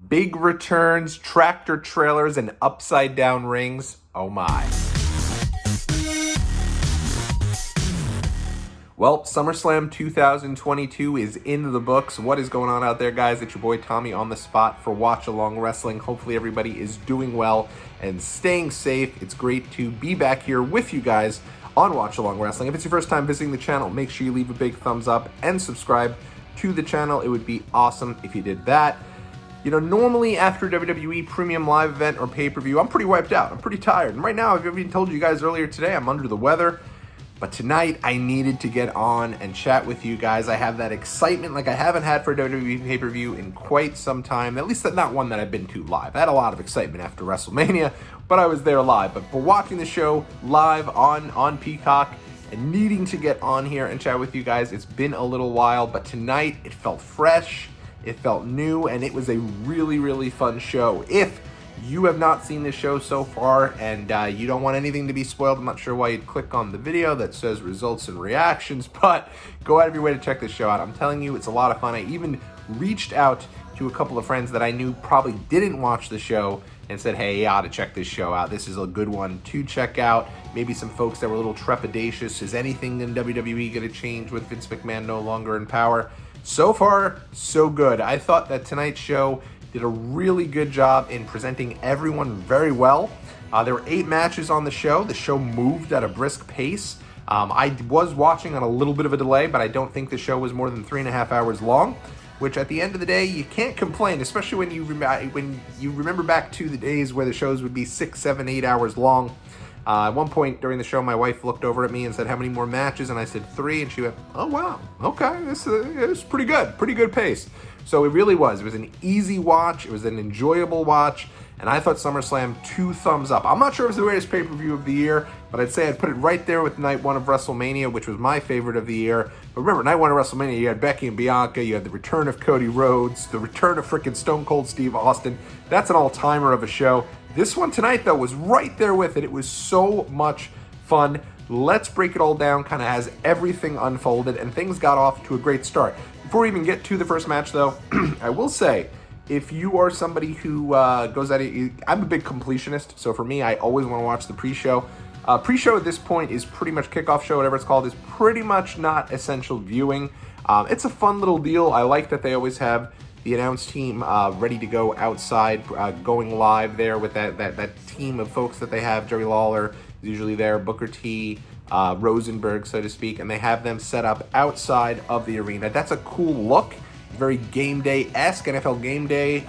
Big returns, tractor trailers, and upside down rings. Oh my. Well, SummerSlam 2022 is in the books. What is going on out there, guys? It's your boy Tommy on the spot for Watch Along Wrestling. Hopefully everybody is doing well and staying safe. It's great to be back here with you guys on Watch Along Wrestling. If it's your first time visiting the channel, make sure you leave a big thumbs up and subscribe to the channel. It would be awesome if you did that. You know, normally after a WWE Premium Live event or pay-per-view, I'm pretty wiped out. I'm pretty tired. And right now, I've even told you guys earlier today, I'm under the weather. But tonight, I needed to get on and chat with you guys. I have that excitement like I haven't had for a WWE pay-per-view in quite some time. At least not one that I've been to live. I had a lot of excitement after WrestleMania, but I was there live. But for watching the show live on Peacock and needing to get on here and chat with you guys, it's been a little while. But tonight, it felt fresh, it felt new, and it was a really, really fun show. If you have not seen this show so far and you don't want anything to be spoiled, I'm not sure why you'd click on the video that says results and reactions, but go out of your way to check this show out. I'm telling you, it's a lot of fun. I even reached out to a couple of friends that I knew probably didn't watch the show and said, hey, you ought to check this show out. This is a good one to check out. Maybe some folks that were a little trepidatious. Is anything in WWE going to change with Vince McMahon no longer in power? So far, so good. I thought that tonight's show did a really good job in presenting everyone very well. There were 8 matches on the show. The show moved at a brisk pace. I was watching on a little bit of a delay, but I don't think the show was more than 3.5 hours long, which at the end of the day, you can't complain, especially when you remember back to the days where the shows would be 6, 7, 8 hours long. At one point during the show, my wife looked over at me and said, how many more matches? And I said 3, and she went, oh, wow, okay, this is pretty good pace. So it really was. It was an easy watch. It was an enjoyable watch. And I thought SummerSlam 2 thumbs up. I'm not sure if it's the greatest pay-per-view of the year, but I'd say I'd put it right there with Night 1 of WrestleMania, which was my favorite of the year. But remember, Night 1 of WrestleMania, you had Becky and Bianca, you had the return of Cody Rhodes, the return of frickin' Stone Cold Steve Austin. That's an all-timer of a show. This one tonight, though, was right there with it. It was so much fun. Let's break it all down, kind of as everything unfolded, and things got off to a great start. Before we even get to the first match, though, I will say, if you are somebody who goes at it, I'm a big completionist, so for me, I always want to watch the pre-show. Pre-show at this point is pretty much kickoff show, whatever it's called, is pretty much not essential viewing. It's a fun little deal. I like that they always have the announce team ready to go outside, going live there with that team of folks that they have. Jerry Lawler is usually there, Booker T, Rosenberg, so to speak, and they have them set up outside of the arena. That's a cool look. Very game day-esque, NFL game day,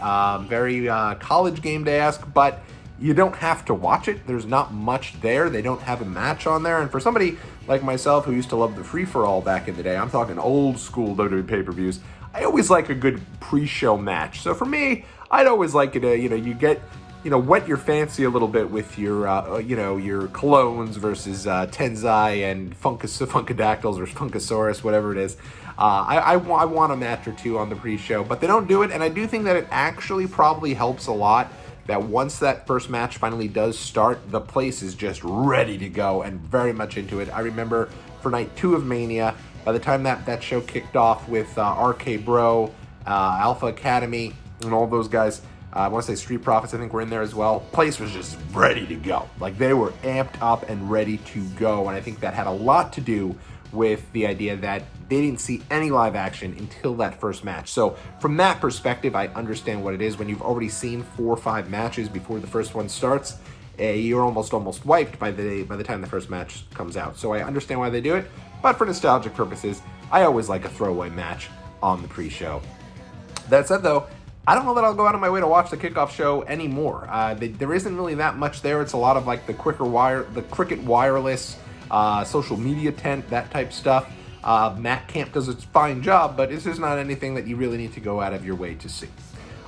very college game day-esque, but you don't have to watch it. There's not much there. They don't have a match on there. And for somebody like myself who used to love the free-for-all back in the day, I'm talking old school WWE pay-per-views, I always like a good pre-show match. So for me, I'd always like it to, you get, wet your fancy a little bit with your, your colognes versus Tenzai and Funkadactyls or Funkasaurus, whatever it is. I want a match or two on the pre-show, but they don't do it, and I do think that it actually probably helps a lot that once that first match finally does start, the place is just ready to go and very much into it. I remember for night 2 of Mania, by the time that show kicked off with RK Bro, Alpha Academy, and all those guys, I want to say Street Profits, I think, were in there as well. Place was just ready to go. Like, they were amped up and ready to go, and I think that had a lot to do with the idea that they didn't see any live action until that first match. So from that perspective, I understand what it is. When you've already seen 4 or 5 matches before the first one starts, you're almost wiped by the time the first match comes out. So I understand why they do it, but for nostalgic purposes, I always like a throwaway match on the pre-show. That said, though, I don't know that I'll go out of my way to watch the kickoff show anymore. There isn't really that much there. It's a lot of like the Cricket Wireless, social media tent, that type stuff. Matt Camp does a fine job, but this is not anything that you really need to go out of your way to see.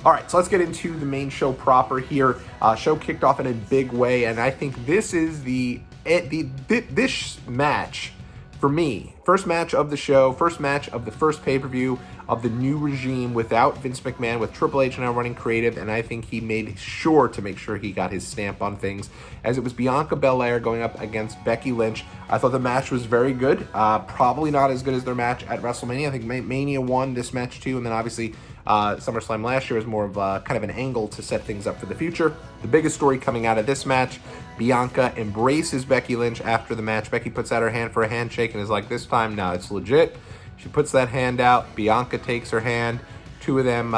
All right, so let's get into the main show proper here. Show kicked off in a big way, and I think this is this match, for me, first match of the show, first match of the first pay-per-view of the new regime without Vince McMahon, with Triple H now running creative, and I think he made sure to make sure he got his stamp on things, as it was Bianca Belair going up against Becky Lynch. I thought the match was very good, probably not as good as their match at WrestleMania. I think Mania won this match too, and then obviously SummerSlam last year was more of a kind of an angle to set things up for the future. The biggest story coming out of this match, Bianca embraces Becky Lynch after the match. Becky puts out her hand for a handshake and is like, this time, no, it's legit. She puts that hand out. Bianca takes her hand. Two of them,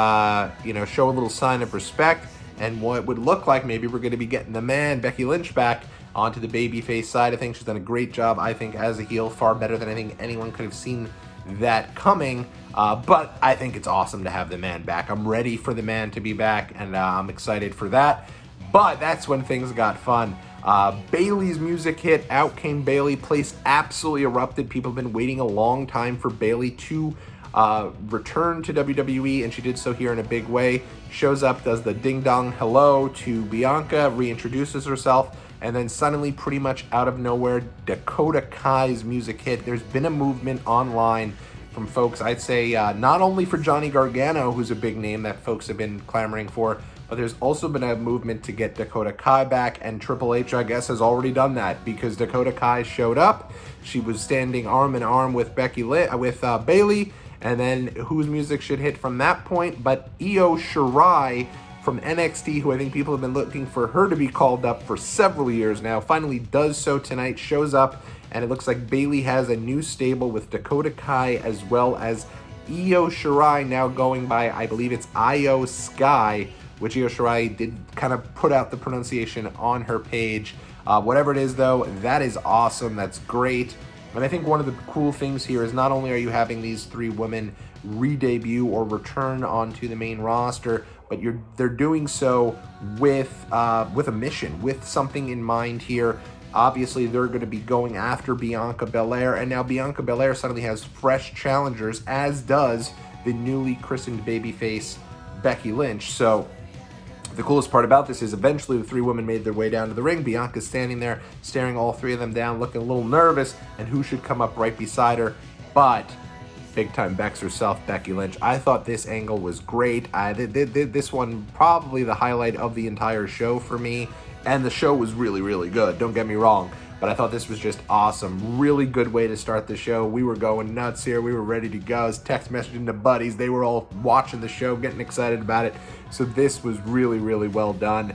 show a little sign of respect. And what would look like maybe we're going to be getting the man, Becky Lynch, back onto the babyface side. I think she's done a great job, I think, as a heel, far better than I think anyone could have seen that coming. But I think it's awesome to have the man back. I'm ready for the man to be back, and I'm excited for that. But that's when things got fun. Bayley's music hit. Out came Bayley. Place absolutely erupted. People have been waiting a long time for Bayley to return to WWE, and she did so here in a big way. Shows up, does the ding-dong hello to Bianca, reintroduces herself, and then suddenly, pretty much out of nowhere, Dakota Kai's music hit. There's been a movement online from folks, I'd say, not only for Johnny Gargano, who's a big name that folks have been clamoring for, but there's also been a movement to get Dakota Kai back, and Triple H, I guess, has already done that, because Dakota Kai showed up. She was standing arm in arm with Bayley, and then whose music should hit from that point but Io Shirai from NXT, who I think people have been looking for her to be called up for several years now, finally does so tonight, shows up, and it looks like Bayley has a new stable with Dakota Kai as well as Io Shirai, now going by, I believe it's Io Sky, which Io Shirai did kind of put out the pronunciation on her page. Whatever it is, though, that is awesome. That's great. And I think one of the cool things here is not only are you having these three women re-debut or return onto the main roster, but they're doing so with a mission, with something in mind here. Obviously, they're going to be going after Bianca Belair, and now Bianca Belair suddenly has fresh challengers, as does the newly christened babyface Becky Lynch. So the coolest part about this is eventually the three women made their way down to the ring. Bianca's standing there, staring all three of them down, looking a little nervous, and who should come up right beside her but big-time Bex herself, Becky Lynch. I thought this angle was great. This one probably the highlight of the entire show for me, and the show was really, really good. Don't get me wrong, but I thought this was just awesome. Really good way to start the show. We were going nuts here. We were ready to go. I was text messaging to buddies. They were all watching the show, getting excited about it. So this was really, really well done.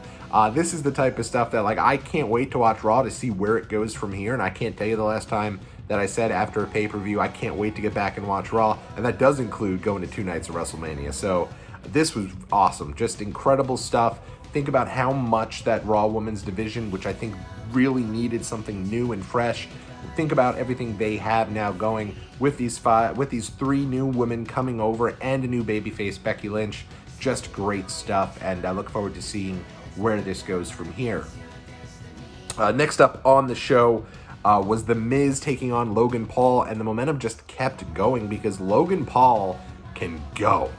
This is the type of stuff that, I can't wait to watch Raw to see where it goes from here. And I can't tell you the last time that I said after a pay-per-view, I can't wait to get back and watch Raw. And that does include going to 2 nights of WrestleMania. So this was awesome. Just incredible stuff. Think about how much that Raw Women's division, which I think really needed something new and fresh. Think about everything they have now going with these three new women coming over and a new babyface, Becky Lynch. Just great stuff, and I look forward to seeing where this goes from here. Next up on the show was The Miz taking on Logan Paul, and the momentum just kept going because Logan Paul can go.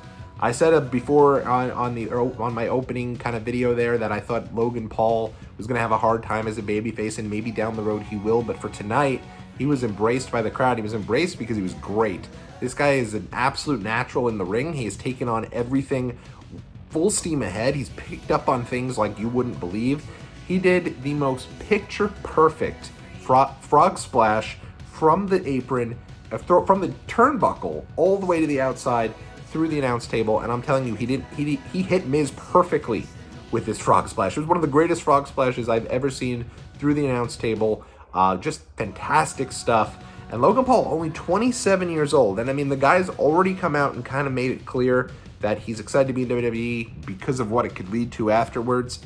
I said it before on my opening kind of video there that I thought Logan Paul was going to have a hard time as a babyface, and maybe down the road he will, but for tonight, he was embraced by the crowd. He was embraced because he was great. This guy is an absolute natural in the ring. He has taken on everything full steam ahead. He's picked up on things like you wouldn't believe. He did the most picture-perfect frog splash from the apron, from the turnbuckle all the way to the outside through the announce table, and I'm telling you, he hit Miz perfectly with this frog splash. It was one of the greatest frog splashes I've ever seen through the announce table. Just fantastic stuff. And Logan Paul, only 27 years old, and I mean, the guy's already come out and kind of made it clear that he's excited to be in WWE because of what it could lead to afterwards.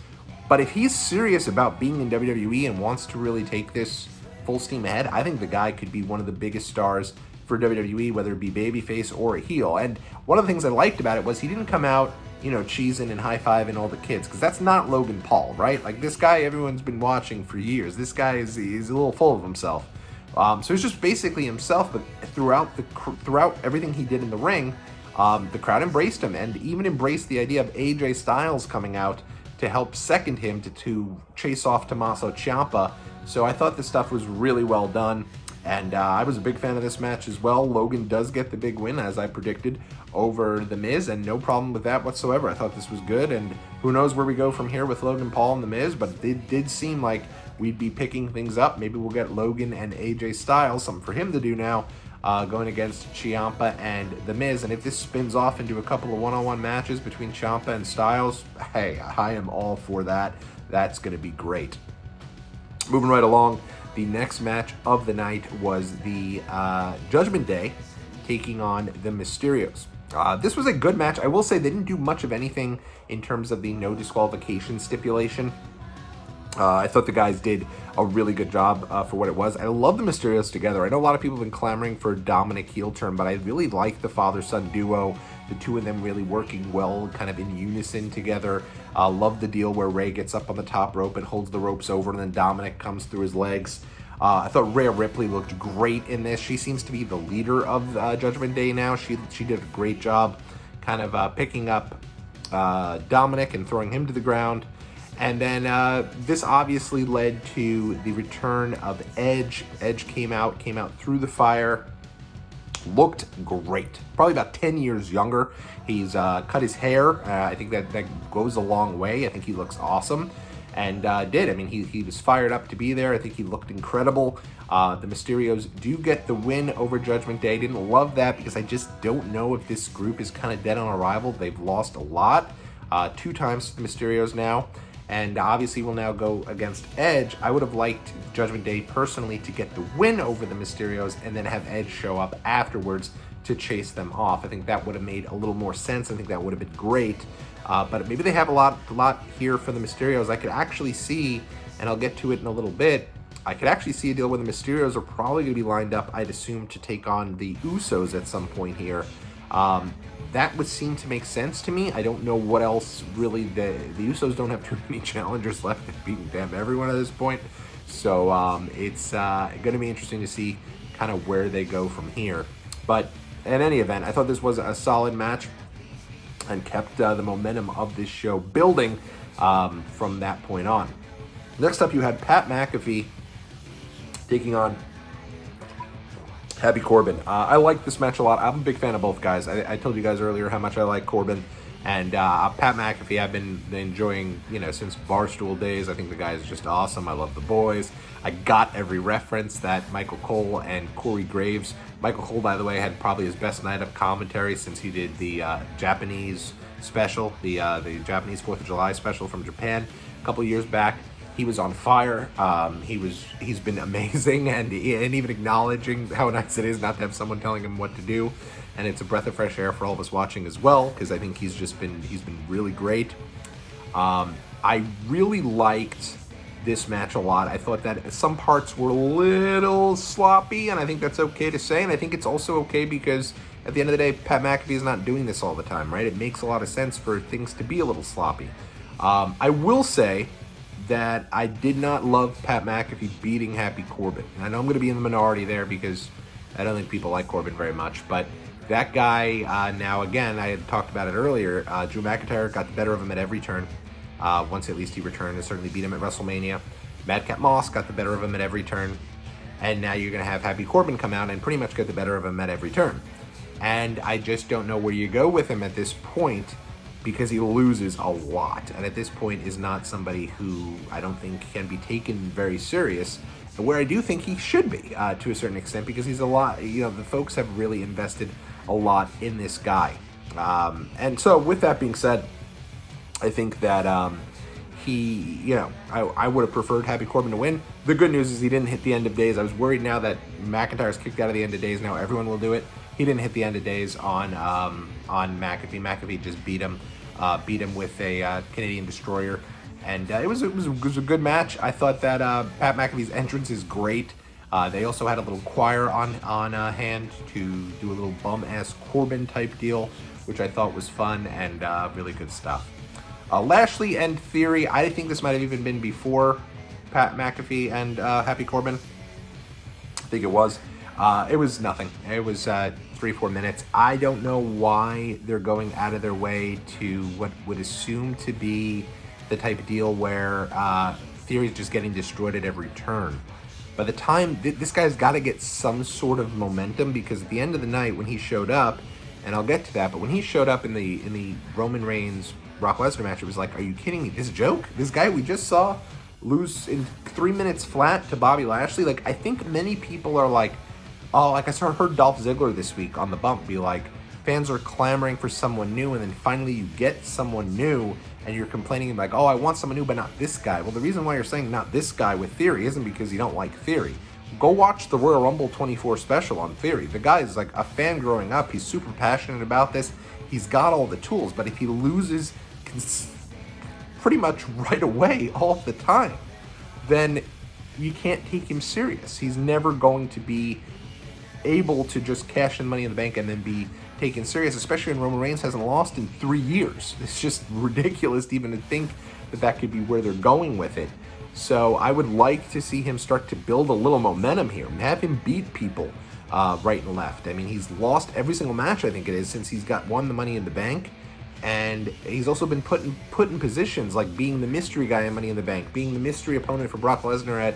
But if he's serious about being in WWE and wants to really take this full steam ahead, I think the guy could be one of the biggest stars for WWE, whether it be babyface or a heel. And one of the things I liked about it was he didn't come out, cheesing and high-fiving all the kids, because that's not Logan Paul, right? Like, this guy everyone's been watching for years. This guy is a little full of himself. So he's just basically himself, but throughout everything he did in the ring, the crowd embraced him, and even embraced the idea of AJ Styles coming out to help second him to chase off Tommaso Ciampa. So I thought this stuff was really well done, and I was a big fan of this match as well. Logan does get the big win, as I predicted, over The Miz, and no problem with that whatsoever. I thought this was good, and who knows where we go from here with Logan Paul and The Miz, but it did seem like we'd be picking things up. Maybe we'll get Logan and AJ Styles, something for him to do now, going against Ciampa and The Miz. And if this spins off into a couple of one-on-one matches between Ciampa and Styles, hey, I am all for that. That's going to be great. Moving right along, the next match of the night was the Judgment Day taking on the Mysterios. This was a good match. I will say they didn't do much of anything in terms of the no disqualification stipulation. I thought the guys did a really good job for what it was. I love the Mysterios together. I know a lot of people have been clamoring for Dominic heel turn, but I really like the father-son duo, the two of them really working well, kind of in unison together. Love the deal where Ray gets up on the top rope and holds the ropes over, and then Dominic comes through his legs. I thought Rhea Ripley looked great in this. She seems to be the leader of Judgment Day now. She did a great job kind of picking up Dominic and throwing him to the ground. And then this obviously led to the return of Edge. Edge came out through the fire, looked great. Probably about 10 years younger. He's cut his hair. I think that goes a long way. I think he looks awesome. And did. I mean, he was fired up to be there. I think he looked incredible. The Mysterios do get the win over Judgment Day. Didn't love that because I just don't know if this group is kind of dead on arrival. They've lost a lot. 2 times to the Mysterios now. And obviously will now go against Edge. I would have liked Judgment Day personally to get the win over the Mysterios and then have Edge show up afterwards to chase them off. I think that would have made a little more sense. I think that would have been great. But maybe they have a lot here for the Mysterios. I could actually see, and I'll get to it in a little bit, I could actually see a deal where the Mysterios are probably going to be lined up, I'd assume, to take on the Usos at some point here. That would seem to make sense to me. I don't know what else really. The Usos don't have too many challengers left. They've beaten damn everyone at this point. So it's going to be interesting to see kind of where they go from here. But in any event, I thought this was a solid match and kept the momentum of this show building from that point on. Next up, you had Pat McAfee taking on Happy Corbin. I like this match a lot. I'm a big fan of both guys. I told you guys earlier how much I like Corbin. And Pat McAfee, I've been enjoying, since Barstool days. I think the guy is just awesome. I love the boys. I got every reference that Michael Cole and Corey Graves. Michael Cole, by the way, had probably his best night of commentary since he did the Japanese special, the Japanese 4th of July special from Japan a couple years back. He was on fire. He's been amazing, and even acknowledging how nice it is not to have someone telling him what to do. And it's a breath of fresh air for all of us watching as well, because I think he's been really great. I really liked this match a lot. I thought that some parts were a little sloppy, and I think that's okay to say. And I think it's also okay because at the end of the day, Pat McAfee is not doing this all the time, right? It makes a lot of sense for things to be a little sloppy. I will say that I did not love Pat McAfee beating Happy Corbin. And I know I'm going to be in the minority there because I don't think people like Corbin very much, but that guy, now again, I had talked about it earlier, Drew McIntyre got the better of him at every turn. Once at least he returned and certainly beat him at WrestleMania. Madcap Moss got the better of him at every turn. And now you're going to have Happy Corbin come out and pretty much get the better of him at every turn. And I just don't know where you go with him at this point, because he loses a lot, and at this point is not somebody who I don't think can be taken very serious, where I do think he should be to a certain extent, because he's a lot, the folks have really invested a lot in this guy. And so with that being said, I think that I would have preferred Happy Corbin to win. The good news is he didn't hit the end of days. I was worried now that McIntyre's kicked out of the end of days, now everyone will do it. He didn't hit the end of days on McAfee. McAfee just beat him with a Canadian Destroyer, and it was a good match. I thought that Pat McAfee's entrance is great. They also had a little choir on hand to do a little bum-ass Corbin type deal, which I thought was fun and really good stuff. Lashley and Theory, I think this might have even been before Pat McAfee and Happy Corbin. I think it was. It was nothing. It was 3-4 minutes. I don't know why they're going out of their way to what would assume to be the type of deal where Theory's just getting destroyed at every turn. By the time, this guy's got to get some sort of momentum, because at the end of the night when he showed up, and I'll get to that, but when he showed up in the Roman Reigns Brock Lesnar match, it was like, are you kidding me? This joke? This guy we just saw lose in 3 minutes flat to Bobby Lashley? Like, I think many people are like, like I heard Dolph Ziggler this week on the bump be like, fans are clamoring for someone new, and then finally you get someone new, and you're complaining like, oh, I want someone new, but not this guy. Well, the reason why you're saying not this guy with Theory isn't because you don't like Theory. Go watch the Royal Rumble 24 special on Theory. The guy is like a fan growing up. He's super passionate about this. He's got all the tools, but if he loses pretty much right away all the time, then you can't take him serious. He's never going to be able to just cash in Money in the Bank and then be taken serious, especially when Roman Reigns hasn't lost in 3 years. It's just ridiculous to even think that that could be where they're going with it. So I would like to see him start to build a little momentum here and have him beat people right and left. I mean, he's lost every single match, I think it is, since he's won the Money in the Bank. And he's also been put in positions like being the mystery guy in Money in the Bank, being the mystery opponent for Brock Lesnar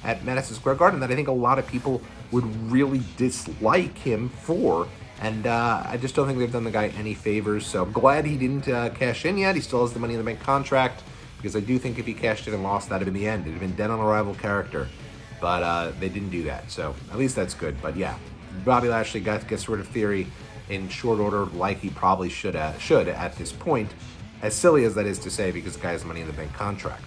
at Madison Square Garden, that I think a lot of people would really dislike him for. And I just don't think they've done the guy any favors. So I'm glad he didn't cash in yet. He still has the Money in the Bank contract, because I do think if he cashed in and lost, that would have been the end. It would have been dead on arrival character. But they didn't do that. So at least that's good. But yeah, Bobby Lashley gets rid of Theory in short order, like he probably should at this point, as silly as that is to say, because the guy has a Money in the Bank contract.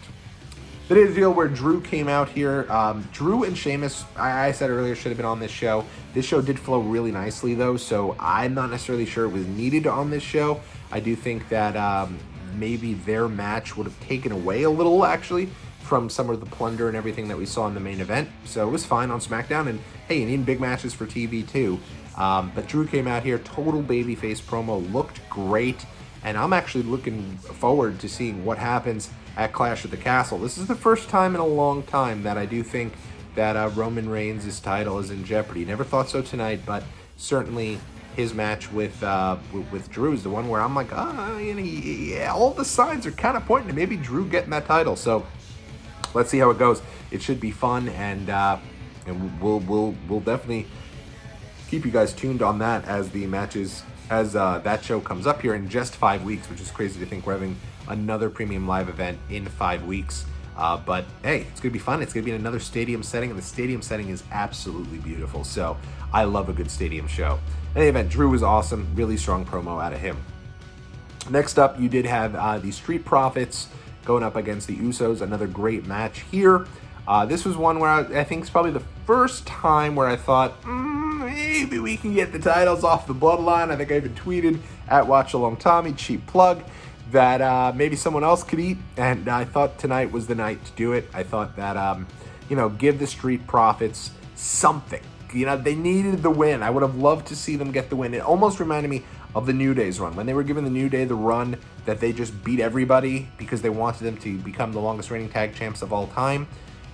Today's deal where Drew came out here. Drew and Sheamus, I said earlier, should have been on this show. This show did flow really nicely, though, so I'm not necessarily sure it was needed on this show. I do think that maybe their match would have taken away a little, actually, from some of the plunder and everything that we saw in the main event. So it was fine on SmackDown, and hey, you need big matches for TV, too. But Drew came out here, total babyface promo, looked great, and I'm actually looking forward to seeing what happens at Clash at the Castle. This is the first time in a long time that I do think that Roman Reigns' title is in jeopardy. Never thought so tonight, but certainly his match with Drew is the one where I'm like, all the signs are kind of pointing to maybe Drew getting that title. So let's see how it goes. It should be fun, and we'll definitely keep you guys tuned on that as the matches, as that show comes up here in just 5 weeks, which is crazy to think we're having another premium live event in 5 weeks. But hey, it's going to be fun. It's going to be in another stadium setting, and the stadium setting is absolutely beautiful. So I love a good stadium show. In any event, Drew was awesome. Really strong promo out of him. Next up, you did have the Street Profits going up against the Usos. Another great match here. This was one where I think it's probably the first time where I thought, maybe we can get the titles off the Bloodline. I think I even tweeted at WatchAlongTommy, cheap plug, that maybe someone else could eat, and I thought tonight was the night to do it. I thought that, give the Street Profits something. They needed the win. I would have loved to see them get the win. It almost reminded me of the New Day's run. When they were giving the New Day the run that they just beat everybody because they wanted them to become the longest reigning tag champs of all time.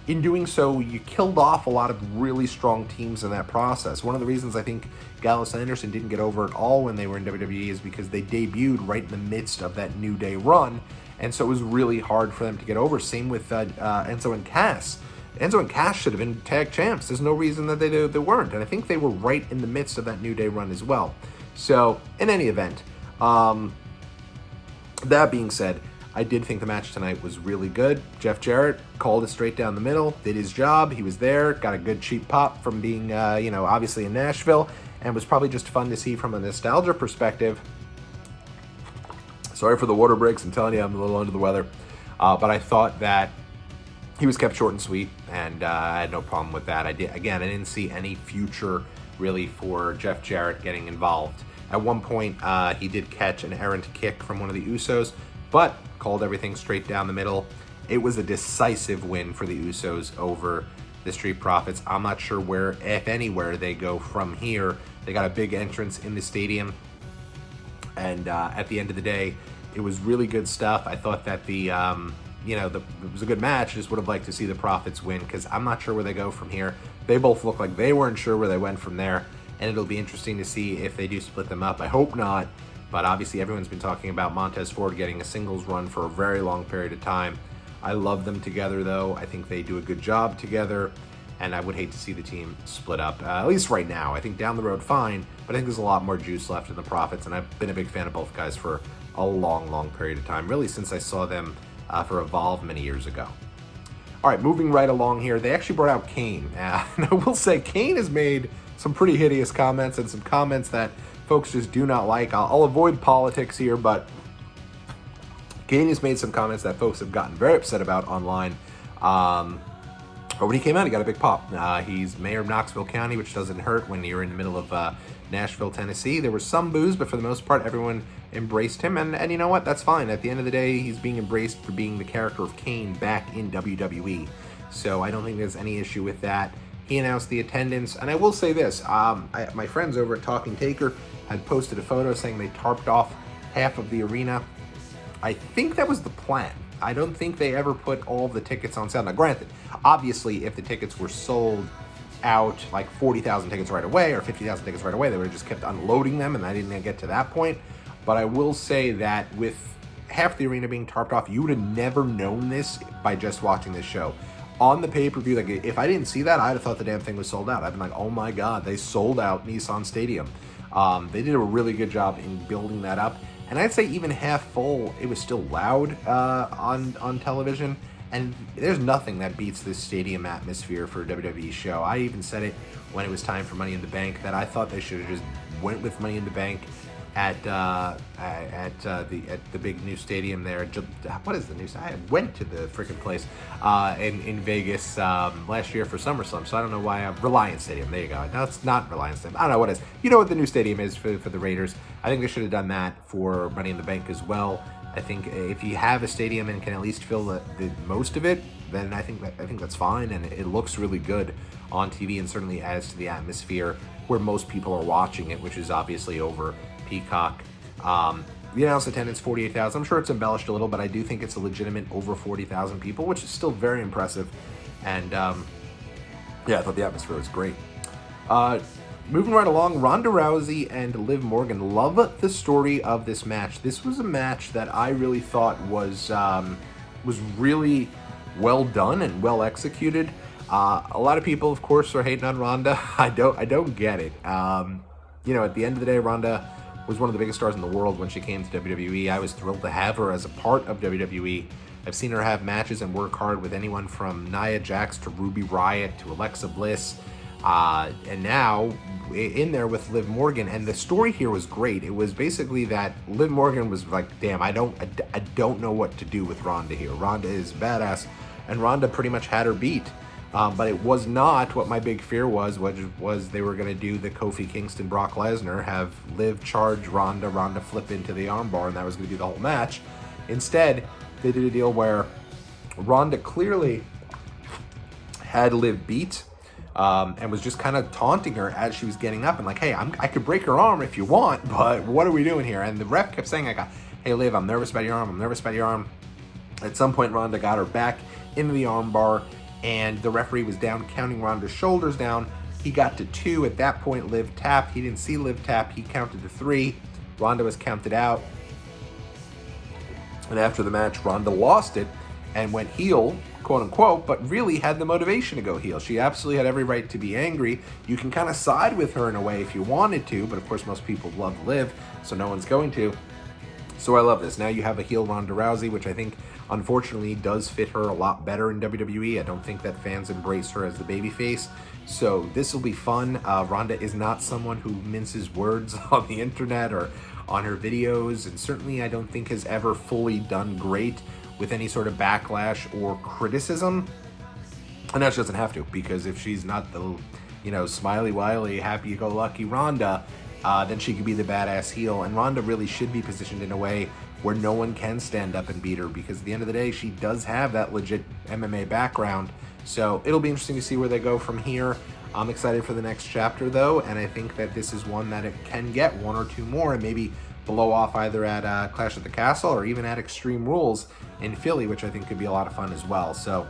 In doing so, you killed off a lot of really strong teams in that process. One of the reasons I think Gallows and Anderson didn't get over at all when they were in WWE is because they debuted right in the midst of that New Day run, and so it was really hard for them to get over. Same with Enzo and Cass. Enzo and Cass should have been tag champs. There's no reason that they weren't, and I think they were right in the midst of that New Day run as well. So, in any event, that being said, I did think the match tonight was really good. Jeff Jarrett called it straight down the middle, did his job. He was there, got a good cheap pop from being, obviously in Nashville, and was probably just fun to see from a nostalgia perspective. Sorry for the water breaks. I'm telling you, I'm a little under the weather. But I thought that he was kept short and sweet, and I had no problem with that. I didn't see any future, really, for Jeff Jarrett getting involved. At one point, he did catch an errant kick from one of the Usos, but called everything straight down the middle. It was a decisive win for the Usos over the Street Profits. I'm not sure where, if anywhere, they go from here. They got a big entrance in the stadium, and at the end of the day, it was really good stuff. I thought that it was a good match. I just would have liked to see the Profits win, because I'm not sure where they go from here. They both look like they weren't sure where they went from there, and it'll be interesting to see if they do split them up. I hope not. But obviously everyone's been talking about Montez Ford getting a singles run for a very long period of time. I love them together, though. I think they do a good job together, and I would hate to see the team split up, at least right now. I think down the road, fine, but I think there's a lot more juice left in the Profits, and I've been a big fan of both guys for a long, long period of time, really since I saw them for Evolve many years ago. All right, moving right along here, they actually brought out Kane. And I will say, Kane has made some pretty hideous comments and some comments that folks just do not like. I'll avoid politics here, but Kane has made some comments that folks have gotten very upset about online. But when he came out, he got a big pop. He's mayor of Knoxville County, which doesn't hurt when you're in the middle of Nashville, Tennessee. There was some boos, but for the most part, everyone embraced him. And you know what? That's fine. At the end of the day, he's being embraced for being the character of Kane back in WWE. So I don't think there's any issue with that. He announced the attendance. And I will say this. My friends over at Talking Taker had posted a photo saying they tarped off half of the arena. I think that was the plan. I don't think they ever put all the tickets on sale. Now, granted, obviously, if the tickets were sold out like 40,000 tickets right away or 50,000 tickets right away, they would have just kept unloading them, and I didn't get to that point. But I will say that with half the arena being tarped off, you would have never known this by just watching this show. On the pay-per-view, like if I didn't see that, I'd have thought the damn thing was sold out. I'd been like, oh my God, they sold out Nissan Stadium. They did a really good job in building that up. And I'd say even half full, it was still loud on television. And there's nothing that beats this stadium atmosphere for a WWE show. I even said it when it was time for Money in the Bank that I thought they should have just went with Money in the Bank at the big new stadium there. What is the new? I went to the freaking place in Vegas last year for SummerSlam, so I don't know why. Reliance Stadium. There you go. No, it's not Reliance Stadium. I don't know what it is. You know what the new stadium is for the Raiders. I think they should have done that for Money in the Bank as well. I think if you have a stadium and can at least fill the most of it, then I think that's fine, and it looks really good on TV, and certainly adds to the atmosphere where most people are watching it, which is obviously over Peacock. The announced attendance 48,000. I'm sure it's embellished a little, but I do think it's a legitimate over 40,000 people, which is still very impressive. And yeah, I thought the atmosphere was great. Moving right along, Ronda Rousey and Liv Morgan. Love the story of this match. This was a match that I really thought was really well done and well executed. A lot of people, of course, are hating on Ronda. I don't get it. You know, at the end of the day, Ronda was one of the biggest stars in the world when she came to WWE. I was thrilled to have her as a part of WWE. I've seen her have matches and work hard with anyone from Nia Jax to Ruby Riott to Alexa Bliss. And now in there with Liv Morgan, and the story here was great. It was basically that Liv Morgan was like, damn, I don't know what to do with Ronda here. Ronda is badass, and Ronda pretty much had her beat. But it was not what my big fear was, which was they were going to do the Kofi Kingston, Brock Lesnar, have Liv charge Ronda, Ronda flip into the armbar, and that was going to be the whole match. Instead, they did a deal where Ronda clearly had Liv beat, and was just kind of taunting her as she was getting up and like, hey, I could break her arm if you want, but what are we doing here? And the ref kept saying, hey, Liv, I'm nervous about your arm. I'm nervous about your arm. At some point, Ronda got her back into the armbar, and the referee was down counting Ronda's shoulders down. He got to 2. At that point, Liv tapped. He didn't see Liv tap. He counted to 3. Ronda was counted out. And after the match, Ronda lost it and went heel, quote unquote, but really had the motivation to go heel. She absolutely had every right to be angry. You can kind of side with her in a way if you wanted to, but of course most people love Liv, so no one's going to. So I love this. Now you have a heel Ronda Rousey, which I think unfortunately does fit her a lot better in WWE. I don't think that fans embrace her as the babyface. So this will be fun. Ronda is not someone who minces words on the internet or on her videos, and certainly I don't think has ever fully done great with any sort of backlash or criticism. And now she doesn't have to, because if she's not the, smiley, wily, happy-go-lucky Ronda, then she could be the badass heel. And Ronda really should be positioned in a way where no one can stand up and beat her, because at the end of the day, she does have that legit MMA background. So it'll be interesting to see where they go from here. I'm excited for the next chapter, though, and I think that this is one that it can get 1 or 2 more and maybe blow off either at Clash at the Castle or even at Extreme Rules in Philly, which I think could be a lot of fun as well. So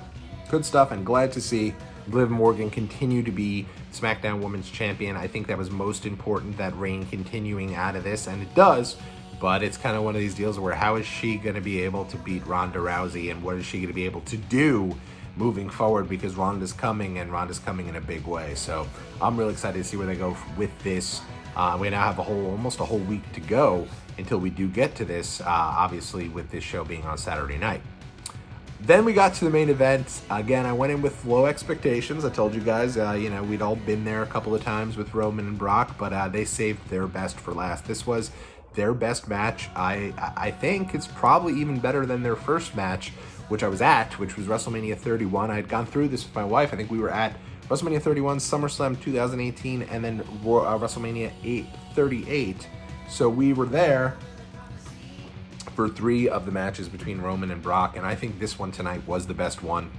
good stuff, and glad to see Liv Morgan continue to be SmackDown Women's Champion. I think that was most important, that reign continuing out of this, and it does. But it's kind of one of these deals where how is she going to be able to beat Ronda Rousey, and what is she going to be able to do moving forward, because Ronda's coming, and Ronda's coming in a big way. So I'm really excited to see where they go with this. We now have almost a whole week to go until we do get to this, obviously with this show being on Saturday night. Then we got to the main event. Again, I went in with low expectations. I told you guys, we'd all been there a couple of times with Roman and Brock, but they saved their best for last. This was their best match. I think it's probably even better than their first match, which I was at, which was WrestleMania 31. I had gone through this with my wife. I think we were at WrestleMania 31, SummerSlam 2018, and then WrestleMania 38. So we were there for 3 of the matches between Roman and Brock, and I think this one tonight was the best one.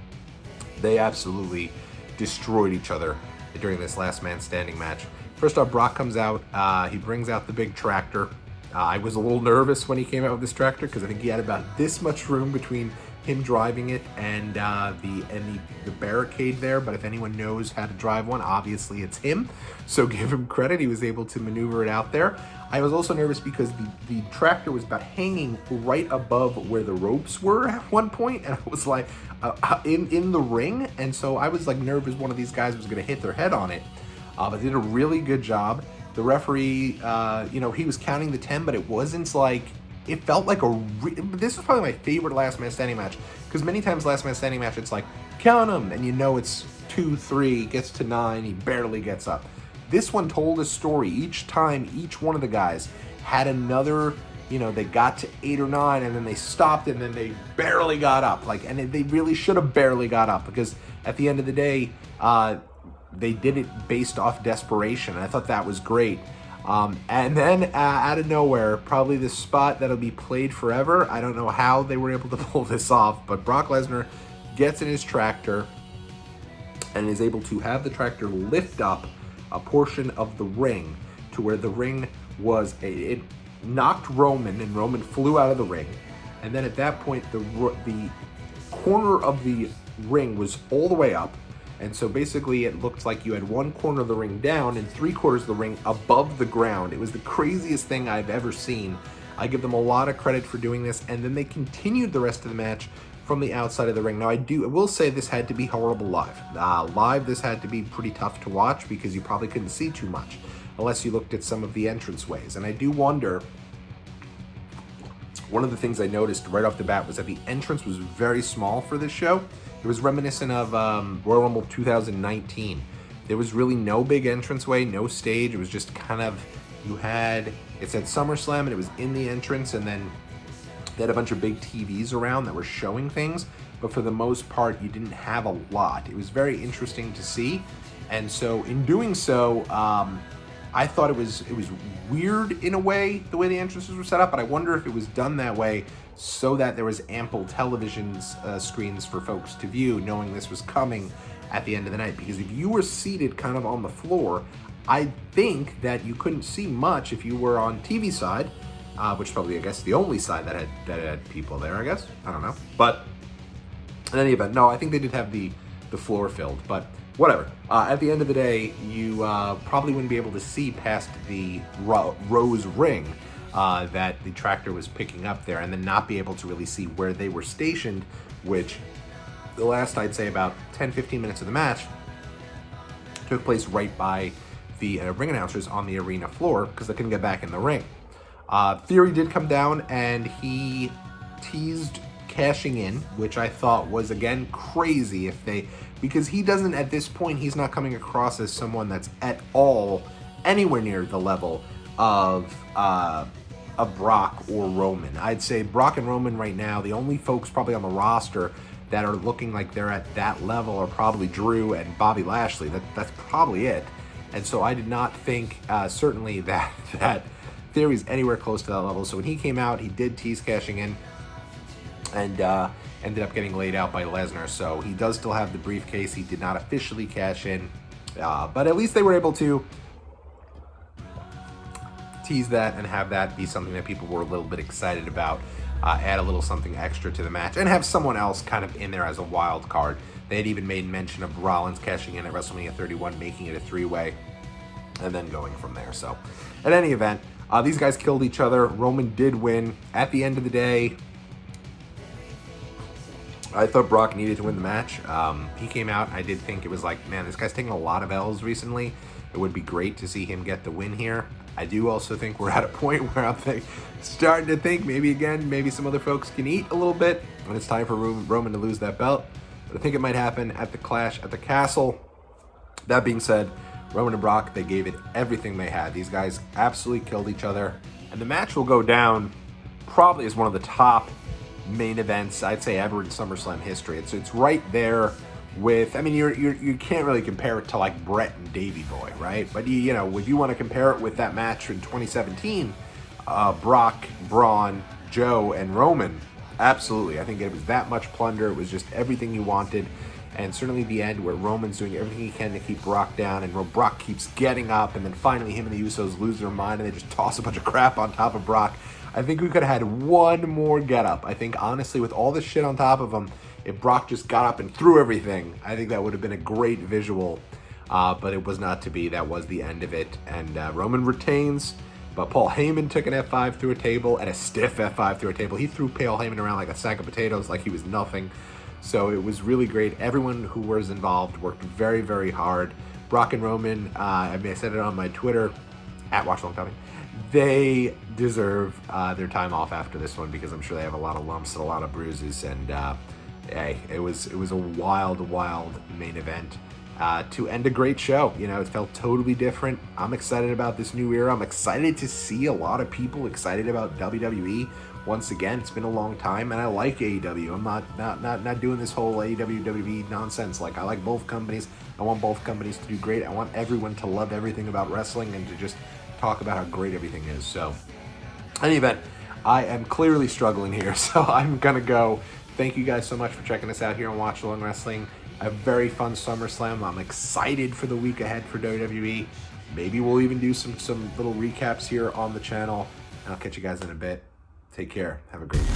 They absolutely destroyed each other during this last man standing match. First off, Brock comes out, he brings out the big tractor. I was a little nervous when he came out with this tractor because I think he had about this much room between him driving it and the barricade there, but if anyone knows how to drive one, obviously it's him, so give him credit. He was able to maneuver it out there. I was also nervous because the tractor was about hanging right above where the ropes were at one point, and I was like in the ring, and so I was like nervous one of these guys was going to hit their head on it, but they did a really good job. The referee, he was counting the 10, but it wasn't like, it felt like this was probably my favorite last man standing match, because many times last man standing match, it's like, count him, and it's 2, 3, gets to 9, he barely gets up. This one told a story. Each time, each one of the guys had another, they got to 8 or 9, and then they stopped, and then they barely got up. And they really should have barely got up, because at the end of the day, they did it based off desperation, and I thought that was great. And then out of nowhere, probably the spot that'll be played forever. I don't know how they were able to pull this off, but Brock Lesnar gets in his tractor and is able to have the tractor lift up a portion of the ring to where the ring was, it knocked Roman, and Roman flew out of the ring. And then at that point, the corner of the ring was all the way up. And so basically it looked like you had one corner of the ring down and 3/4 of the ring above the ground. It was the craziest thing I've ever seen. I give them a lot of credit for doing this. And then they continued the rest of the match from the outside of the ring. Now I will say this had to be horrible live. Live, this had to be pretty tough to watch because you probably couldn't see too much unless you looked at some of the entranceways. And I do wonder, one of the things I noticed right off the bat was that the entrance was very small for this show. It was reminiscent of Royal Rumble 2019. There was really no big entranceway, no stage. It was just kind of, it said SummerSlam and it was in the entrance, and then they had a bunch of big TVs around that were showing things, but for the most part, you didn't have a lot. It was very interesting to see, and so in doing so, I thought it was weird in a way, the way the entrances were set up, but I wonder if it was done that way so that there was ample television screens for folks to view, knowing this was coming at the end of the night. Because if you were seated kind of on the floor, I think that you couldn't see much if you were on TV side, which is probably, I guess, the only side that had people there, I guess. I don't know. But in any event, no, I think they did have the floor filled, but whatever. At the end of the day, you probably wouldn't be able to see past the rose ring that the tractor was picking up there, and then not be able to really see where they were stationed, which the last, I'd say, about 10-15 minutes of the match took place right by the ring announcers on the arena floor because they couldn't get back in the ring. Theory did come down and he teased cashing in, which I thought was, again, crazy because he doesn't, at this point, he's not coming across as someone that's at all anywhere near the level of Brock or Roman. I'd say Brock and Roman right now, the only folks probably on the roster that are looking like they're at that level are probably Drew and Bobby Lashley. That's probably it. And so I did not think, certainly, that Theory's anywhere close to that level. So when he came out, he did tease cashing in and ended up getting laid out by Lesnar. So he does still have the briefcase. He did not officially cash in, but at least they were able to tease that and have that be something that people were a little bit excited about, add a little something extra to the match, and have someone else kind of in there as a wild card. They had even made mention of Rollins cashing in at WrestleMania 31, making it a 3-way, and then going from there. So, at any event, these guys killed each other. Roman did win. At the end of the day, I thought Brock needed to win the match. He came out, and I did think it was like, man, this guy's taking a lot of L's recently. It would be great to see him get the win here. I do also think we're at a point where I'm starting to think maybe some other folks can eat a little bit. and it's time for Roman to lose that belt. But I think it might happen at the Clash at the Castle. That being said, Roman and Brock, they gave it everything they had. These guys absolutely killed each other. And the match will go down probably as one of the top main events, I'd say, ever in SummerSlam history. It's right there with, I mean, you can't really compare it to like Brett and Davey Boy, right? But you know, if you want to compare it with that match in 2017, Brock, Braun, Joe, and Roman, absolutely. I think it was that much plunder. It was just everything you wanted. And certainly the end where Roman's doing everything he can to keep Brock down, and Brock keeps getting up, and then finally him and the Usos lose their mind, and they just toss a bunch of crap on top of Brock. I think we could have had one more get up. I think, honestly, with all this shit on top of him, if Brock just got up and threw everything, I think that would have been a great visual. But it was not to be. That was the end of it. And Roman retains, but Paul Heyman took an F5 through a table, and a stiff F5 through a table. He threw Paul Heyman around like a sack of potatoes, like he was nothing. So it was really great. Everyone who was involved worked very, very hard. Brock and Roman, I said it on my Twitter, @WatchLongTommy, they deserve their time off after this one, because I'm sure they have a lot of lumps and a lot of bruises. And hey, it was a wild, wild main event to end a great show. You know, it felt totally different. I'm excited about this new era. I'm excited to see a lot of people excited about WWE. Once again, it's been a long time, and I like AEW. I'm not doing this whole AEW WWE nonsense. Like, I like both companies. I want both companies to do great. I want everyone to love everything about wrestling and to just talk about how great everything is. So, in any event, I am clearly struggling here, so I'm gonna go. Thank you guys so much for checking us out here on Watch Along Wrestling. A very fun SummerSlam. I'm excited for the week ahead for WWE. Maybe we'll even do some little recaps here on the channel. And I'll catch you guys in a bit. Take care. Have a great day.